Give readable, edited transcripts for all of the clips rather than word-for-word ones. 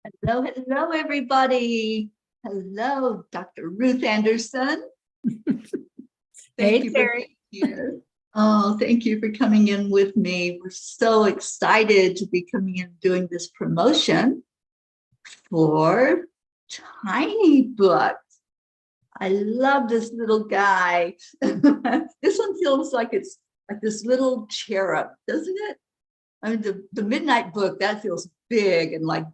Hello, hello, everybody. Hello, Dr. Ruth Anderson. Hey, you Teri. for being here. Oh, thank you for coming in with me. We're so excited to be coming in doing this promotion for Tiny Books. I love this little guy. This one feels like it's like this little cherub, doesn't it? I mean, the Midnight Book, that feels big and like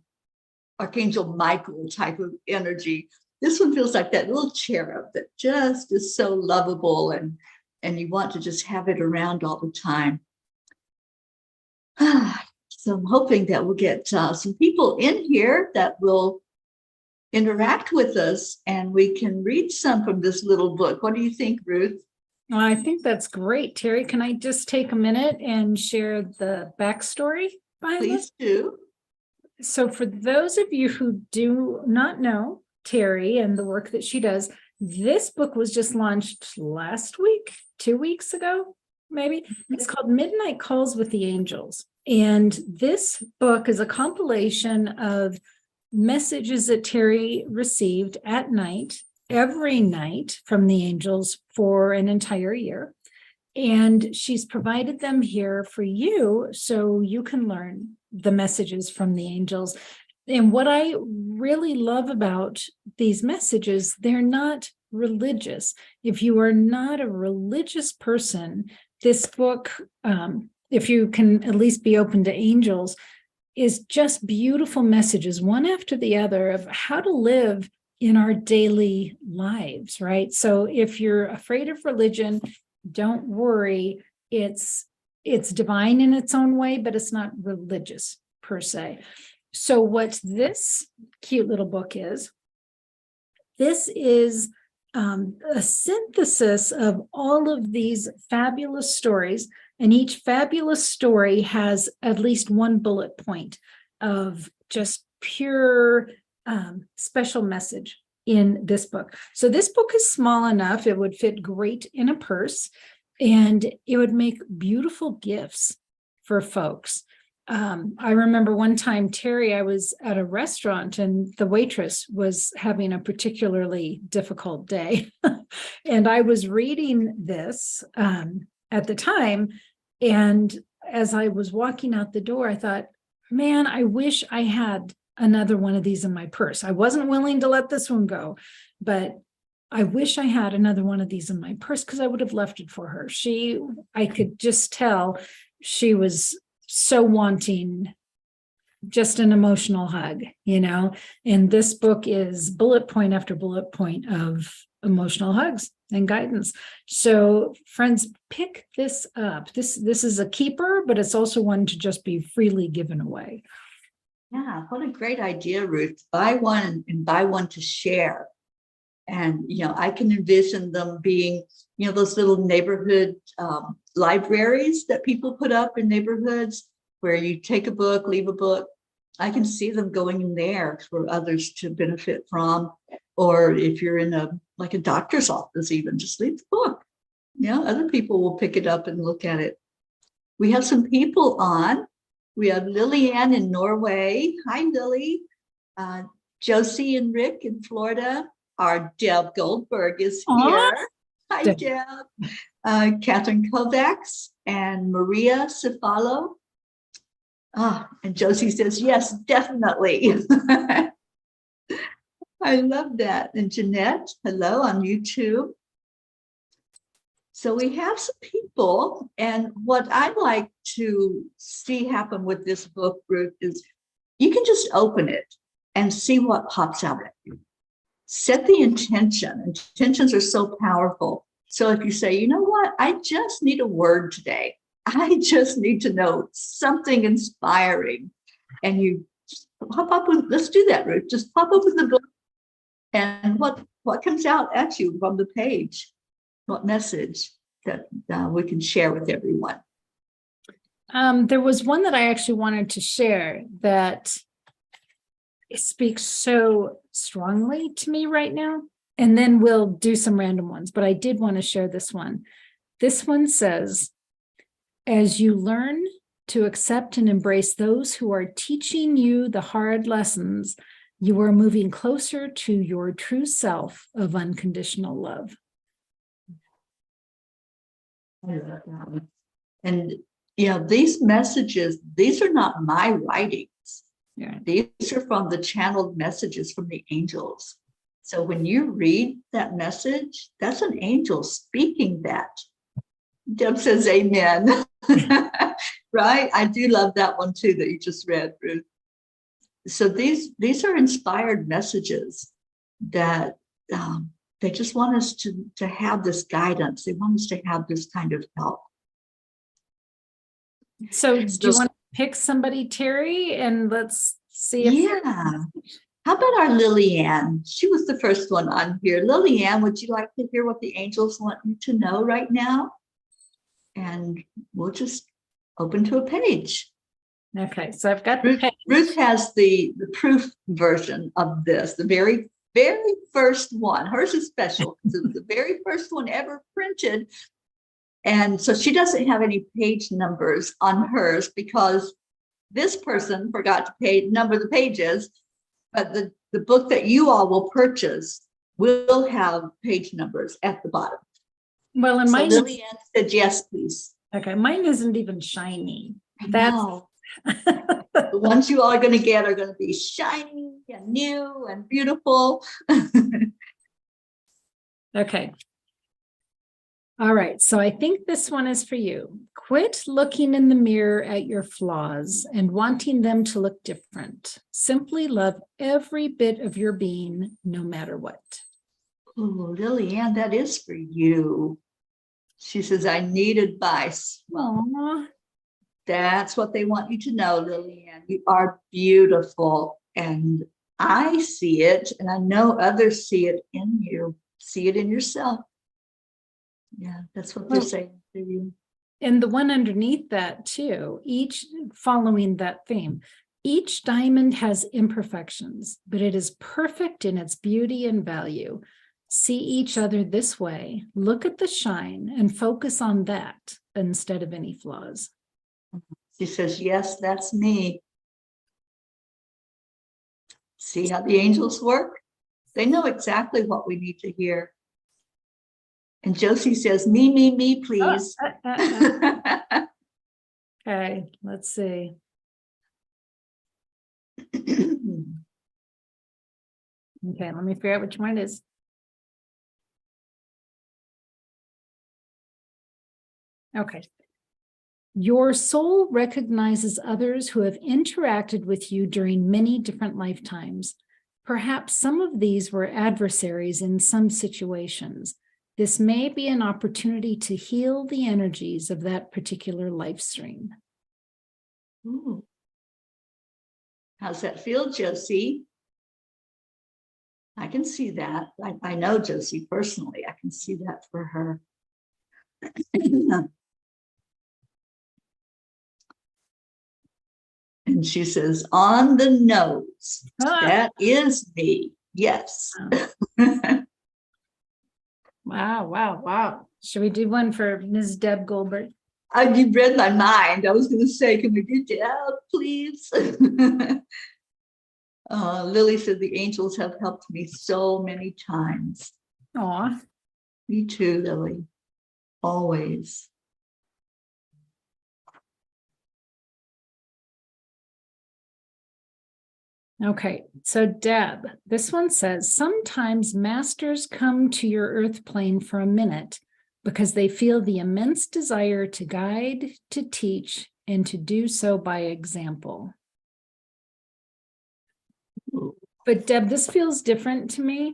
Archangel Michael type of energy. This one feels like that little cherub that just is so lovable, and you want to just have it around all the time. So I'm hoping that we'll get some people in here that will interact with us and we can read some from this little book. What do you think, Ruth? Well, I think that's great. Teri, can I just take a minute and share the backstory behind this? Please do. So for those of you who do not know Teri and the work that she does, this book was just launched last week, 2 weeks ago, maybe. It's called Midnight Calls with the Angels. And this book is a compilation of messages that Teri received at night, every night from the angels for an entire year. And she's provided them here for you so you can learn the messages from the angels. And what I really love about these messages, they're not religious. If you are not a religious person, this book, if you can at least be open to angels, is just beautiful messages, one after the other, of how to live in our daily lives, right? So if you're afraid of religion, don't worry. It's divine in its own way, but it's not religious per se. So what this cute little book is, this is a synthesis of all of these fabulous stories, and each fabulous story has at least one bullet point of just pure special message in this book. So this book is small enough, it would fit great in a purse, and it would make beautiful gifts for folks. I remember one time, Teri, I was at a restaurant and the waitress was having a particularly difficult day. And I was reading this at the time. And as I was walking out the door, I thought, man, I wish I had another one of these in my purse. I wasn't willing to let this one go, but I wish I had another one of these in my purse because I would have left it for her. I could just tell she was so wanting just an emotional hug, and this book is bullet point after bullet point of emotional hugs and guidance. So friends, pick this up. This is a keeper, but it's also one to just be freely given away. Yeah, what a great idea, Ruth. Buy one and buy one to share. And, I can envision them being, those little neighborhood libraries that people put up in neighborhoods where you take a book, leave a book. I can see them going in there for others to benefit from. Or if you're in a doctor's office, even just leave the book. Other people will pick it up and look at it. We have some people on. We have Lillian in Norway. Hi, Lily. Josie and Rick in Florida. Our Deb Goldberg is here. Hi, Deb. Catherine Kovacs and Maria Cefalo. And Josie says, yes, definitely. I love that. And Jeanette, hello on YouTube. So we have some people, and what I'd like to see happen with this book, Ruth, is you can just open it and see what pops out at you. Set the intention. Intentions are so powerful. So if you say, you know what, I just need a word today. I just need to know something inspiring. And you pop up with, let's do that, Ruth. Just pop open the book and what comes out at you from the page? What message that we can share with everyone? There was one that I actually wanted to share that speaks so strongly to me right now, and then we'll do some random ones, but I did want to share this one. This one says, as you learn to accept and embrace those who are teaching you the hard lessons, you are moving closer to your true self of unconditional love. I love that one. And, these messages, these are not my writings. Yeah. These are from the channeled messages from the angels. So when you read that message, that's an angel speaking that. Deb says, amen. Right? I do love that one too that you just read, Ruth. So these are inspired messages that they just want us to have this guidance. They want us to have this kind of help. So do you want to pick somebody, Teri, and let's see if How about our Lillian? She was the first one on here. Lillian, would you like to hear what the angels want you to know right now? And we'll just open to a page. Okay, so I've got Ruth has the proof version of this, the very, very first one. Hers is special because it was the very first one ever printed. And so she doesn't have any page numbers on hers because this person forgot to number the pages. But the book that you all will purchase will have page numbers at the bottom. Well, and mine Lillian said, yes, please. Okay, mine isn't even shiny. The ones you all are going to get are going to be shiny and new and beautiful. Okay. All right, so I think this one is for you. Quit looking in the mirror at your flaws and wanting them to look different. Simply love every bit of your being, no matter what. Oh, Lillian, that is for you. She says, I need advice. Well, that's what they want you to know, Lillian. You are beautiful. And I see it, and I know others see it in you. See it in yourself. Yeah, that's what they're saying to you. And the one underneath that too, each following that theme, each diamond has imperfections, but it is perfect in its beauty and value. See each other this way, look at the shine and focus on that instead of any flaws. She says, yes, that's me. See how the angels work? They know exactly what we need to hear. And Josie says, me, please. Okay, let's see. Okay, let me figure out which one it is. Okay. Your soul recognizes others who have interacted with you during many different lifetimes. Perhaps some of these were adversaries in some situations. This may be an opportunity to heal the energies of that particular life stream. Ooh. How's that feel, Josie? I can see that. I know Josie personally. I can see that for her. And she says, on the nose. That is me. Yes. Wow. Should we do one for Ms. Deb Goldberg? You read my mind. I was going to say, can we do Deb, please? Lily said, the angels have helped me so many times. Aw. Me too, Lily. Always. Okay, so Deb, this one says, sometimes masters come to your earth plane for a minute because they feel the immense desire to guide, to teach, and to do so by example. But Deb, this feels different to me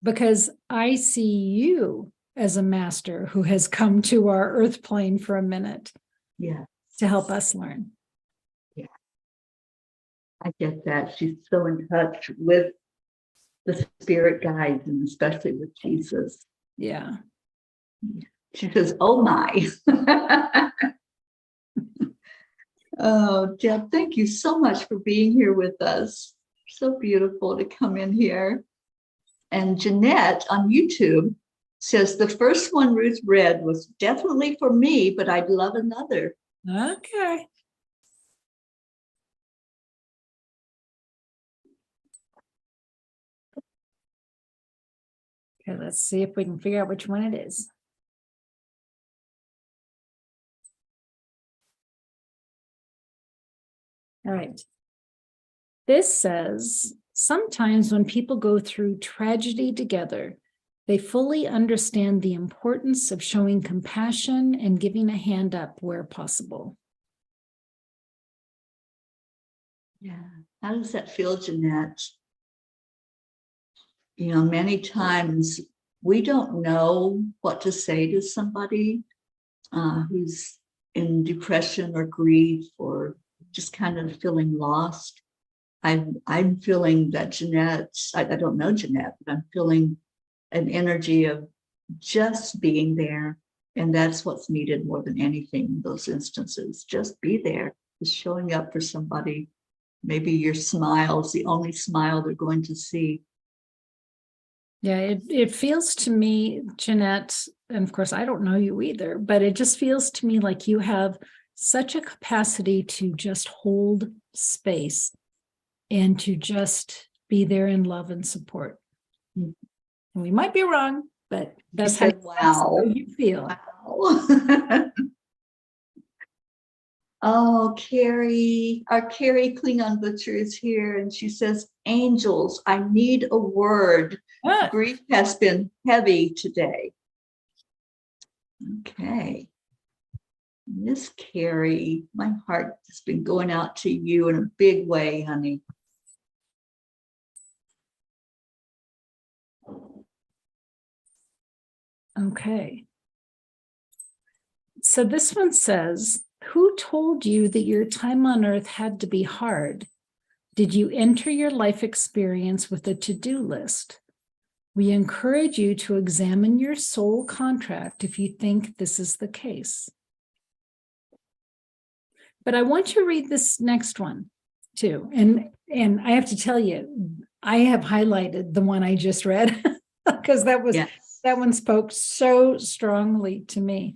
because I see you as a master who has come to our earth plane for a minute to help us learn. Yeah, I get that. She's so in touch with the spirit guides and especially with Jesus. Yeah. She says, oh my. Oh, Deb, thank you so much for being here with us. So beautiful to come in here. And Jeanette on YouTube says, the first one Ruth read was definitely for me, but I'd love another. Okay. Okay, let's see if we can figure out which one it is. All right. This says, sometimes when people go through tragedy together, they fully understand the importance of showing compassion and giving a hand up where possible. Yeah. How does that feel, Jeanette? You know, many times we don't know what to say to somebody who's in depression or grief or just kind of feeling lost. I'm feeling that Jeanette, I don't know Jeanette, but I'm feeling an energy of just being there. And that's what's needed more than anything in those instances. Just be there, just showing up for somebody. Maybe your smile is the only smile they're going to see. Yeah, it feels to me, Jeanette, and of course, I don't know you either, but it just feels to me like you have such a capacity to just hold space and to just be there in love and support. And we might be wrong, but that's how you feel. Wow. Oh, Carrie, our Carrie Klingon Butcher is here, and she says, angels, I need a word. Grief has been heavy today. Okay. Miss Carrie, my heart has been going out to you in a big way, honey. Okay. So this one says, who told you that your time on earth had to be hard? Did you enter your life experience with a to-do list? We encourage you to examine your soul contract if you think this is the case. But I want to read this next one too. And I have to tell you, I have highlighted the one I just read because that one spoke so strongly to me.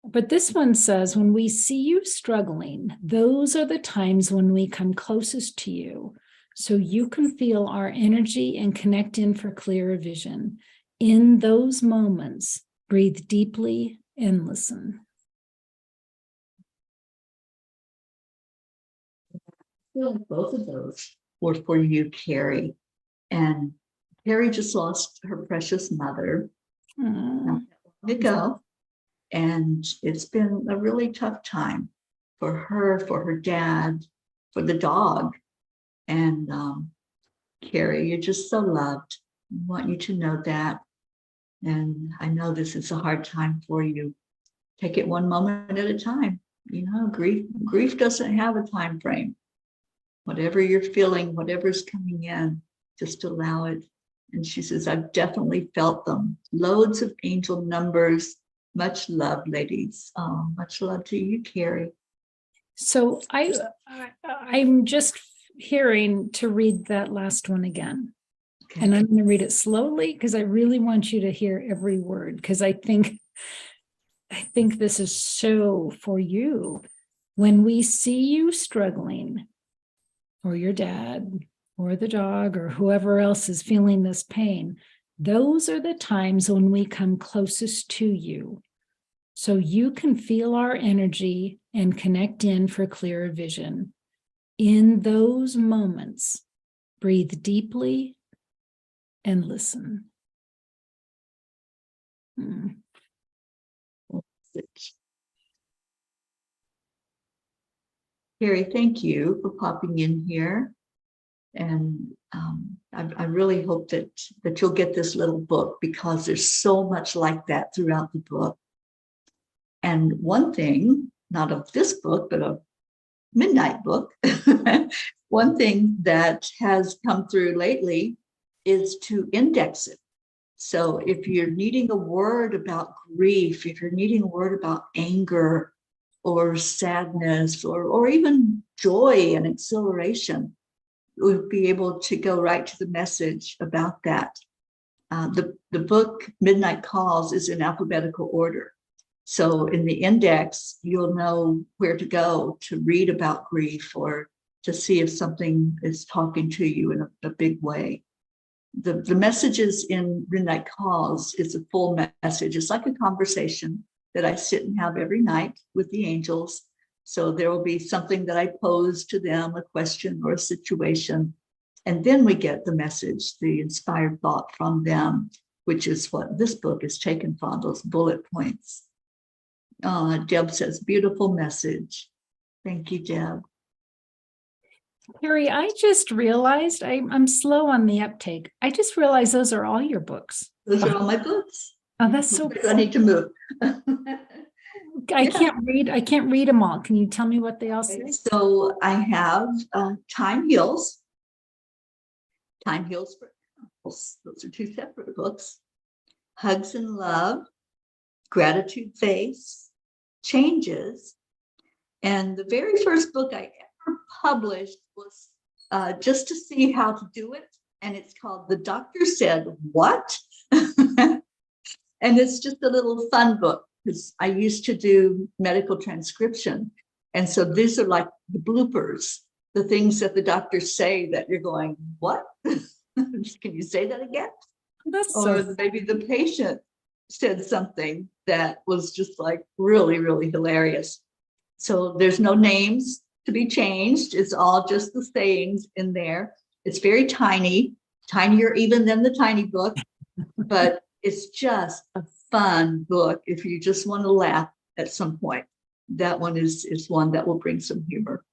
But this one says, when we see you struggling, those are the times when we come closest to you, so you can feel our energy and connect in for clearer vision. In those moments, breathe deeply and listen. I feel like both of those were for you, Carrie. And Carrie just lost her precious mother not that long ago. And it's been a really tough time for her dad, for the dog. And Carrie, you're just so loved. I want you to know that. And I know this is a hard time for you. Take it one moment at a time. You know, grief doesn't have a time frame. Whatever you're feeling, whatever's coming in, just allow it. And she says, I've definitely felt them. Loads of angel numbers. Much love, ladies. Much love to you, Carrie. So I'm just hearing to read that last one again. Okay. And I'm going to read it slowly because I really want you to hear every word, because I think this is so for you. When we see you struggling, or your dad, or the dog, or whoever else is feeling this pain, those are the times when we come closest to you, so you can feel our energy and connect in for clearer vision. In those moments, breathe deeply and listen. Carrie, thank you for popping in here. And I really hope that you'll get this little book, because there's so much like that throughout the book. And one thing, not of this book, but of Midnight book, one thing that has come through lately is to index it. So if you're needing a word about grief, if you're needing a word about anger or sadness, or even joy and exhilaration, we'll be able to go right to the message about that. The book Midnight Calls is in alphabetical order. So in the index, you'll know where to go to read about grief or to see if something is talking to you in a big way. The messages in Midnight Calls is a full message. It's like a conversation that I sit and have every night with the angels. So there will be something that I pose to them, a question or a situation. And then we get the message, the inspired thought from them, which is what this book is taken from, those bullet points. Deb says, beautiful message. Thank you, Deb. Teri, I just realized I'm slow on the uptake. I just realized those are all your books. Those are all my books. Oh, that's so I need to move. I can't read them all. Can you tell me what they all say? So I have Time Heals. Time Heals for Animals. Those are two separate books. Hugs and Love, Gratitude Face, Changes. And the very first book I ever published was just to see how to do it. And it's called The Doctor Said What? And it's just a little fun book because I used to do medical transcription. And so these are like the bloopers, the things that the doctors say that you're going, what? Can you say that again? That's Or so maybe the patient said something that was just like really, really hilarious. So there's no names to be changed. It's all just the sayings in there. It's very tiny, tinier even than the tiny book, but it's just a fun book if you just want to laugh at some point. That one is one that will bring some humor.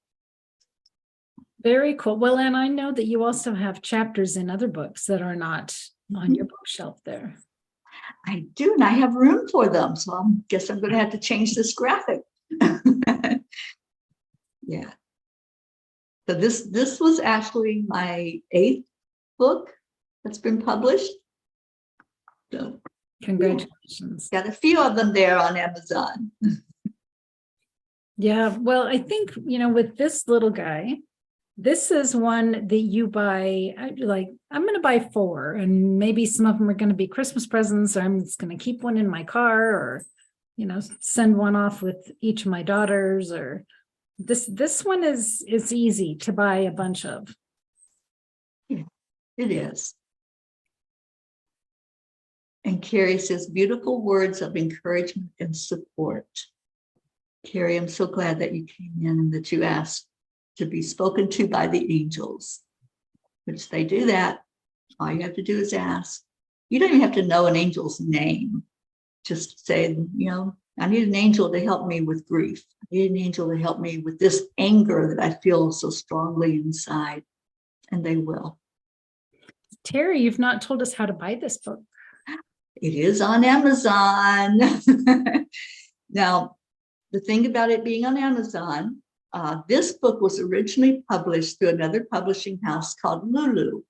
very cool. Well, and I know that you also have chapters in other books that are not on your bookshelf there. I do, and I have room for them. So I guess I'm going to have to change this graphic. Yeah. So this was actually my 8th book that's been published. So Congratulations. got a few of them there on Amazon. Yeah, well, I think, with this little guy, this is one that you buy, I'm going to buy 4, and maybe some of them are going to be Christmas presents, or I'm just going to keep one in my car, or, send one off with each of my daughters, or this one is easy to buy a bunch of. Yeah, it is. And Carrie says, beautiful words of encouragement and support. Carrie, I'm so glad that you came in and that you asked to be spoken to by the angels, which they do that. All you have to do is ask. You don't even have to know an angel's name. Just say, I need an angel to help me with grief. I need an angel to help me with this anger that I feel so strongly inside. And they will. Teri, you've not told us how to buy this book. It is on Amazon. Now, the thing about it being on Amazon, this book was originally published through another publishing house called Lulu.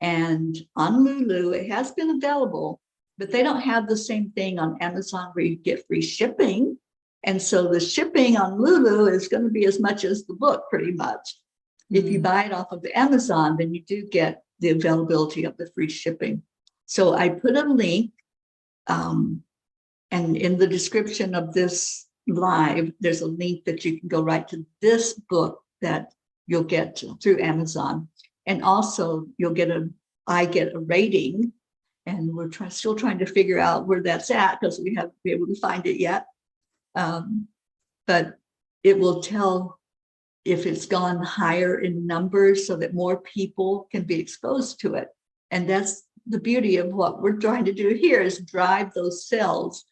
And on Lulu, it has been available, but they don't have the same thing on Amazon where you get free shipping. And so the shipping on Lulu is going to be as much as the book, pretty much. If you buy it off of the Amazon, then you do get the availability of the free shipping. So I put a link, and in the description of this live, there's a link that you can go right to this book that you'll get through Amazon. And also I get a rating, and we're still trying to figure out where that's at because we haven't been able to find it yet. But it will tell if it's gone higher in numbers so that more people can be exposed to it. And that's the beauty of what we're trying to do here, is drive those sales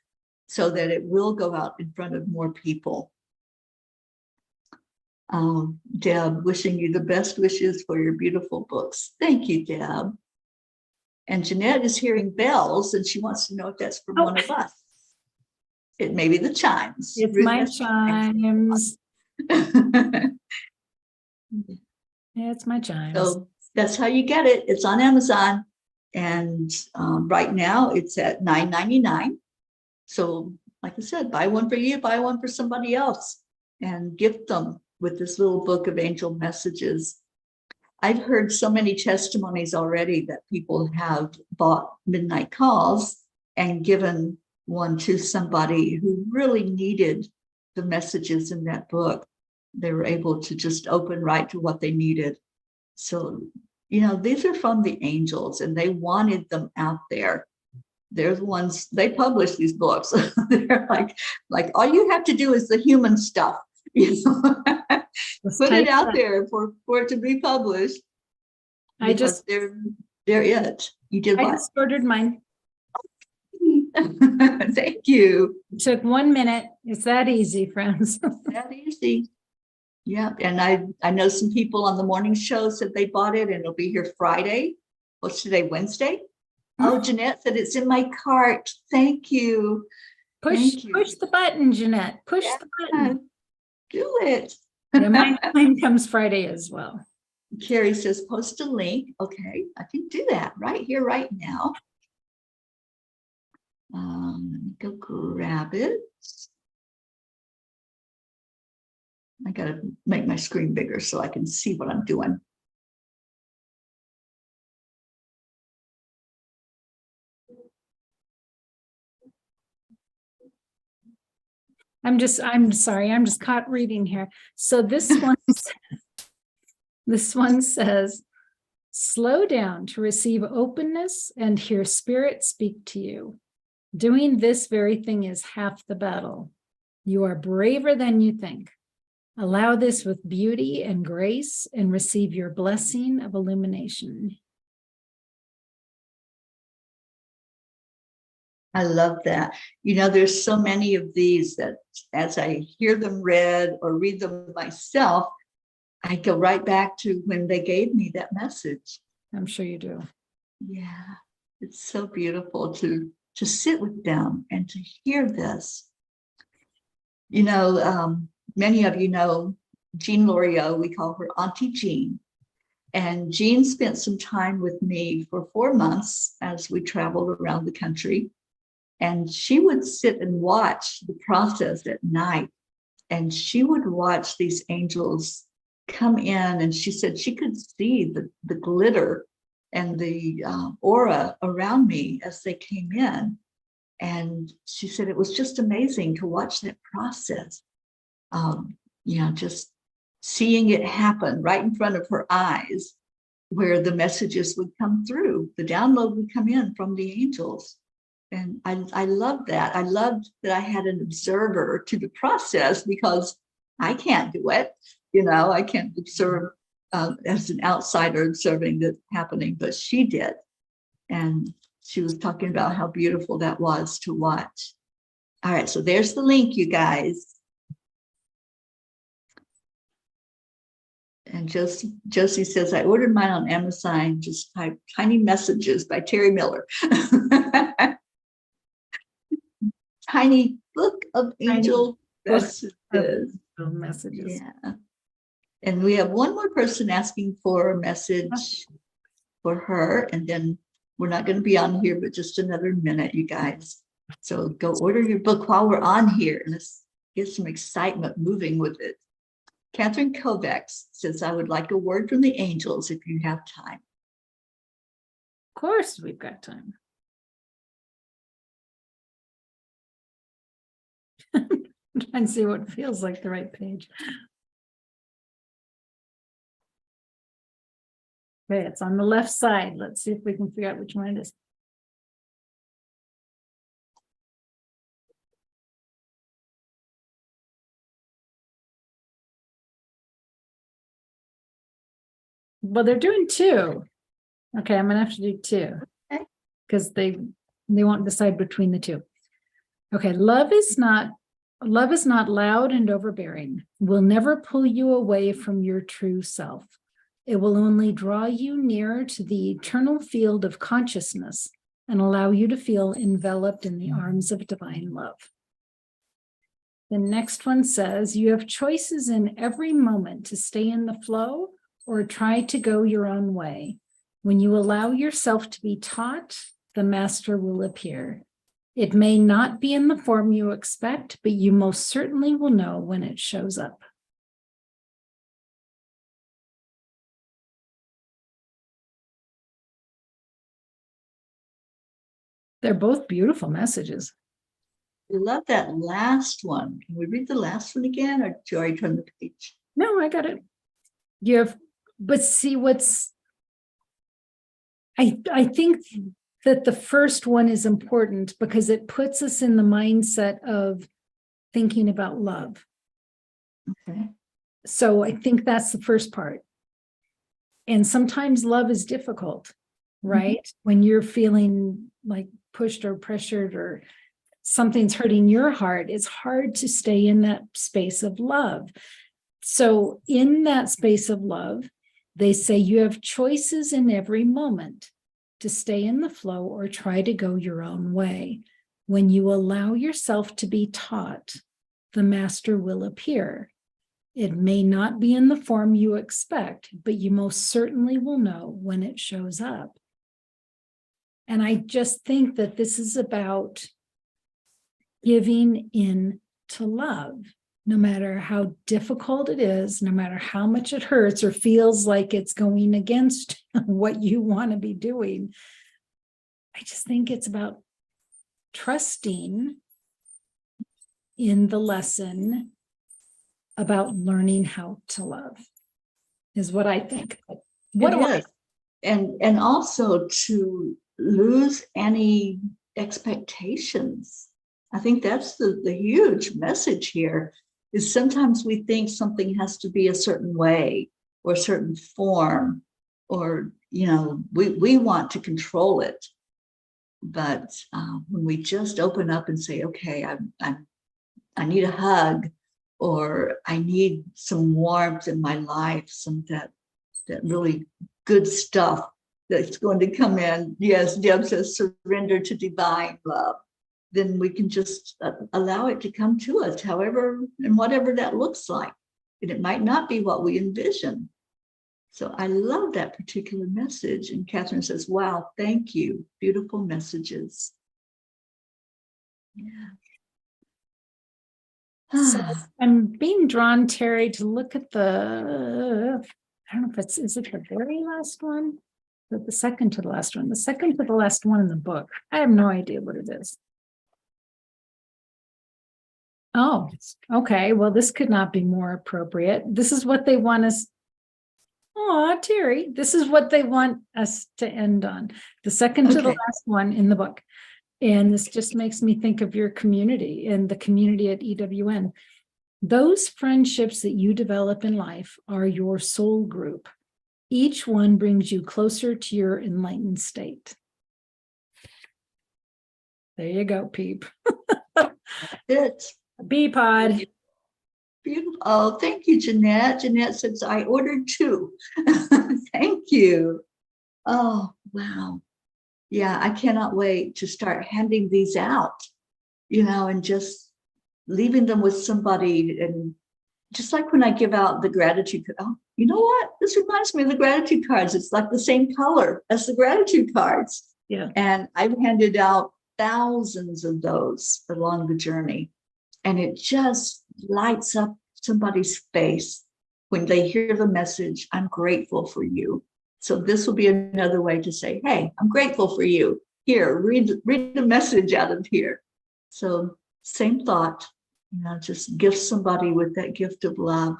so that it will go out in front of more people. Deb, wishing you the best wishes for your beautiful books. Thank you, Deb. And Jeanette is hearing bells, and she wants to know if that's from one of us. It may be the chimes. It's my chimes. It's my chimes. So that's how you get it. It's on Amazon. And right now it's at $9.99. So like I said, buy one for you, buy one for somebody else, and gift them with this little book of angel messages. I've heard so many testimonies already that people have bought Midnight Calls and given one to somebody who really needed the messages in that book. They were able to just open right to what they needed. So, these are from the angels, and they wanted them out there. They're the ones, they publish these books. They're like all you have to do is the human stuff. Put it out there for it to be published. Because they're it. You did what? I just ordered mine. Thank you. It took 1 minute. It's that easy, friends. That easy. Yeah. And I know some people on the morning show said they bought it, and it'll be here Friday. What's today? Wednesday? Oh, Jeanette said it's in my cart. Thank you. Push the button, Jeanette. Push the button. Do it. Yeah, mine comes Friday as well. Carrie says, post a link. Okay, I can do that right here, right now. Let me go grab it. I got to make my screen bigger so I can see what I'm doing. I'm sorry, I'm just caught reading here. So this one says, slow down to receive openness and hear spirit speak to you. Doing this very thing is half the battle. You are braver than you think. Allow this with beauty and grace and receive your blessing of illumination. I love that. There's so many of these that as I hear them read or read them myself, I go right back to when they gave me that message. I'm sure you do. Yeah, it's so beautiful to sit with them and to hear this. Many of you know Jean Loriot. We call her Auntie Jean. And Jean spent some time with me for 4 months as we traveled around the country. And she would sit and watch the process at night. And she would watch these angels come in. And she said she could see the glitter and the aura around me as they came in. And she said it was just amazing to watch that process. Just seeing it happen right in front of her eyes, where the messages would come through, the download would come in from the angels. And I loved that. I loved that I had an observer to the process, because I can't do it. I can't observe as an outsider observing that happening, but she did. And she was talking about how beautiful that was to watch. All right, so there's the link, you guys. And Josie says, I ordered mine on Amazon, just type Tiny Messages by Teri Miller. Tiny book of angel messages. Yeah. And we have one more person asking for a message for her. And then we're not going to be on here, but just another minute, you guys. So go order your book while we're on here, and let's get some excitement moving with it. Catherine Kovacs says, I would like a word from the angels if you have time. Of course, we've got time. I'm trying to see what feels like the right page. Okay, it's on the left side. Let's see if we can figure out which one it is. Well, they're doing two. Okay, I'm gonna have to do two because they won't decide between the two. Okay, love is not loud and overbearing. Will never pull you away from your true self. It will only draw you nearer to the eternal field of consciousness and allow you to feel enveloped in the arms of divine love. The next one says, you have choices in every moment to stay in the flow or try to go your own way. When you allow yourself to be taught, the master will appear. It may not be in the form you expect, but you most certainly will know when it shows up. They're both beautiful messages. I love that last one. Can we read the last one again, or do I turn the page? No, I got it. You have, but see I think that the first one is important because it puts us in the mindset of thinking about love. Okay. So I think that's the first part. And sometimes love is difficult, right? When you're feeling like pushed or pressured or something's hurting your heart, it's hard to stay in that space of love. So in that space of love, they say you have choices in every moment to stay in the flow or try to go your own way. When you allow yourself to be taught, the master will appear. It may not be in the form you expect, but you most certainly will know when it shows up. And I just think that this is about giving in to love, no matter how difficult it is, no matter how much it hurts or feels like it's going against what you want to be doing. I just think it's about trusting in the lesson about learning how to love, is what I think. What do I? And also to lose any expectations. I think that's the huge message here, is sometimes we think something has to be a certain way or a certain form, or, we want to control it. But when we just open up and say, okay, I need a hug, or I need some warmth in my life, some that really good stuff that's going to come in. Yes, Deb says surrender to divine love. Then we can just allow it to come to us, however and whatever that looks like. And it might not be what we envision. So I love that particular message. And Catherine says, wow, thank you. Beautiful messages. Yeah. So I'm being drawn, Teri, to look at the, I don't know if is it the very last one? The second to the last one, the second to the last one in the book. I have no idea what it is. Oh, okay. Well, this could not be more appropriate. This is what they want us. Oh, Teri, this is what they want us to end on. The second to the last one in the book. And this just makes me think of your community and the community at EWN. Those friendships that you develop in life are your soul group. Each one brings you closer to your enlightened state. There you go, Peep. It's Bee-pod. beautiful. Oh, thank you, Jeanette. Jeanette says, I ordered 2. Thank you. Oh, wow. Yeah, I cannot wait to start handing these out, and just leaving them with somebody. And just like when I give out the gratitude, oh, you know what? This reminds me of the gratitude cards. It's like the same color as the gratitude cards. Yeah. And I've handed out thousands of those along the journey. And it just lights up somebody's face when they hear the message, I'm grateful for you. So this will be another way to say, hey, I'm grateful for you. Here, read the message out of here. So same thought, just gift somebody with that gift of love.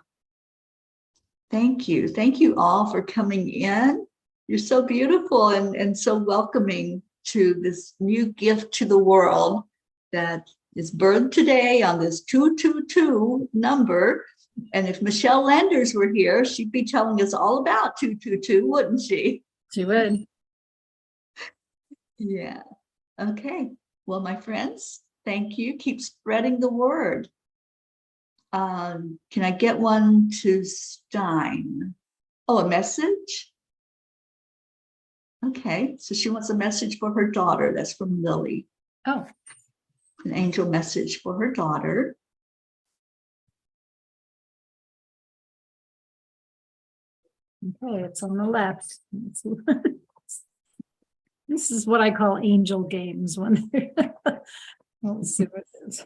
Thank you. Thank you all for coming in. You're so beautiful and so welcoming to this new gift to the world that is birthed today on this 222 number. And if Michelle Landers were here, she'd be telling us all about 222, wouldn't she? She would. Yeah. Okay. Well, my friends, thank you. Keep spreading the word. Can I get one to Stein? Oh, a message? Okay. So she wants a message for her daughter. That's from Lily. Oh. An angel message for her daughter. Okay, it's on the left. This is what I call angel games when let's see what it is.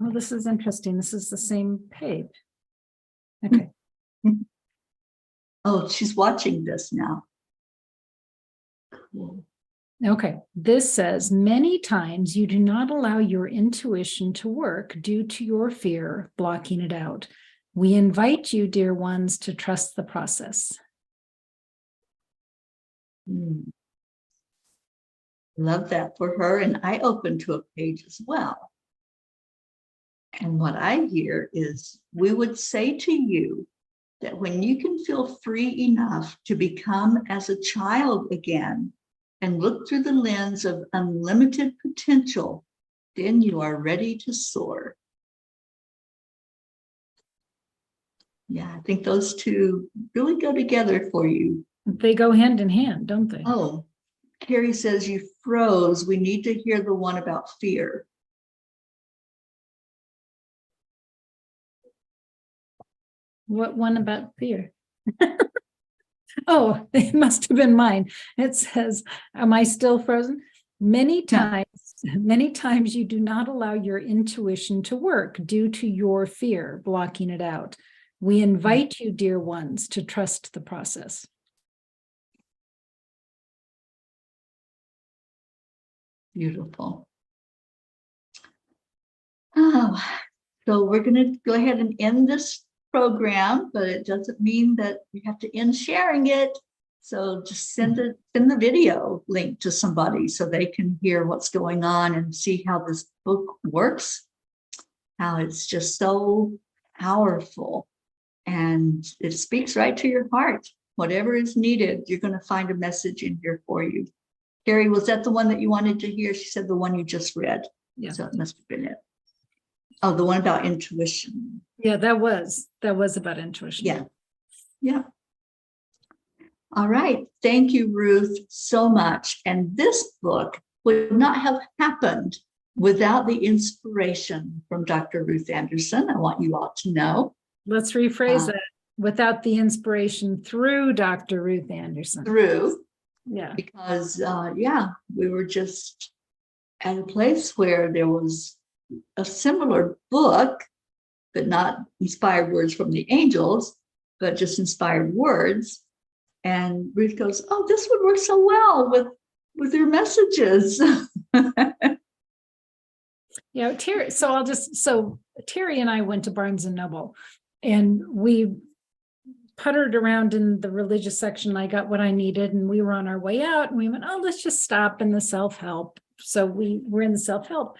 Oh, this is interesting. This is the same page. Okay. Oh, she's watching this now. Cool. Okay, this says, many times you do not allow your intuition to work due to your fear blocking it out. We invite you, dear ones, to trust the process. Love that for her. And I opened to a page as well. And what I hear is, we would say to you that when you can feel free enough to become as a child again and look through the lens of unlimited potential, then you are ready to soar. Yeah, I think those two really go together for you. They go hand in hand, don't they? Oh, Carrie says you froze. We need to hear the one about fear. What one about fear? Oh, it must have been mine. It says, am I still frozen? Many times you do not allow your intuition to work due to your fear blocking it out. We invite you, dear ones, to trust the process. Beautiful. Oh, so we're going to go ahead and end this program, but it doesn't mean that we have to end sharing it. So just send the video link to somebody so they can hear what's going on and see how this book works, how it's just so powerful. And it speaks right to your heart. Whatever is needed, you're going to find a message in here for you. Carrie, was that the one that you wanted to hear? She said the one you just read. Yeah. So it must have been it. Oh, the one about intuition. Yeah, that was about intuition. Yeah. Yeah. All right. Thank you, Ruth, so much. And this book would not have happened without the inspiration from Dr. Ruth Anderson. I want you all to know. Let's rephrase that. Without the inspiration through Dr. Ruth Anderson. Yeah. Because, we were just at a place where there was a similar book, but not inspired words from the angels, but just inspired words. And Ruth goes, oh, this would work so well with your messages. Yeah, Teri. So Teri and I went to Barnes and Noble, and we puttered around in the religious section. I got what I needed, and we were on our way out, and we went, oh, let's just stop in the self-help. So we were in the self-help,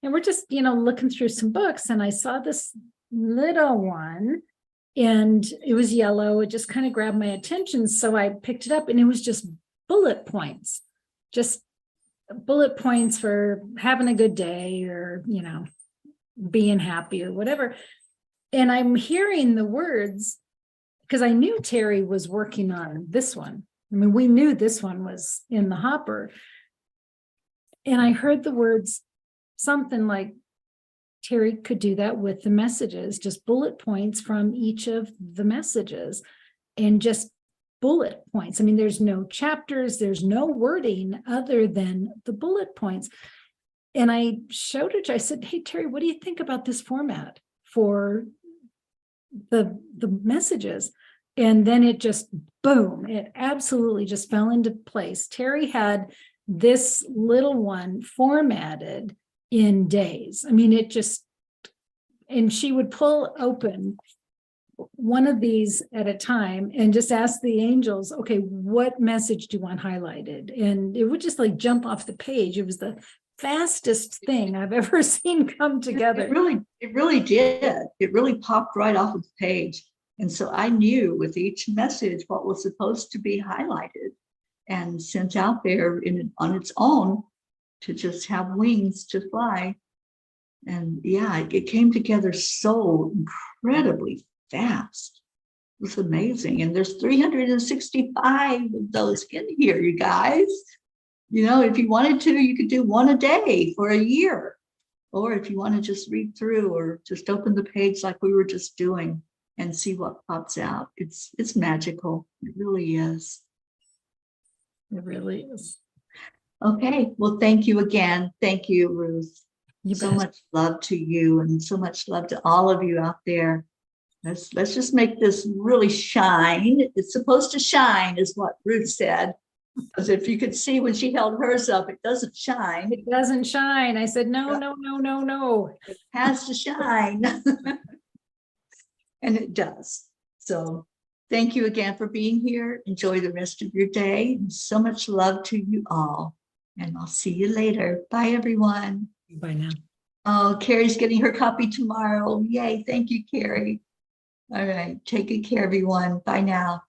and we're just, looking through some books, and I saw this little one, and it was yellow. It just kind of grabbed my attention. So I picked it up, and it was just bullet points for having a good day, or, being happy or whatever. And I'm hearing the words, because I knew Teri was working on this one. I mean, we knew this one was in the hopper. And I heard the words, something like, Teri could do that with the messages, just bullet points from each of the messages, and just bullet points. I mean, there's no chapters, there's no wording other than the bullet points. And I showed it, I said, hey, Teri, what do you think about this format for the messages? And then it just, boom, it absolutely just fell into place. Teri had this little one formatted in days. I mean, and she would pull open one of these at a time and just ask the angels, okay, what message do you want highlighted? And it would just like jump off the page. It was the fastest thing I've ever seen come together. It really did. It really popped right off of the page. And so I knew with each message what was supposed to be highlighted and sent out there on its own to just have wings to fly. And it came together so incredibly fast. It was amazing. And there's 365 of those in here, you guys. If you wanted to, you could do one a day for a year. Or if you want to just read through or just open the page like we were just doing and see what pops out. It's magical. It really is. It really is. Okay. Well, thank you again. Thank you, Ruth. You so bet. much love to you and so much love to all of you out there. Let's just make this really shine. It's supposed to shine, is what Ruth said. Because if you could see when she held hers up, it doesn't shine. It doesn't shine. I said, no, no, no, no, no. It has to shine. And it does. So thank you again for being here. Enjoy the rest of your day. And so much love to you all. And I'll see you later. Bye, everyone. Bye now. Oh, Carrie's getting her copy tomorrow. Yay. Thank you, Carrie. All right. Take good care, everyone. Bye now.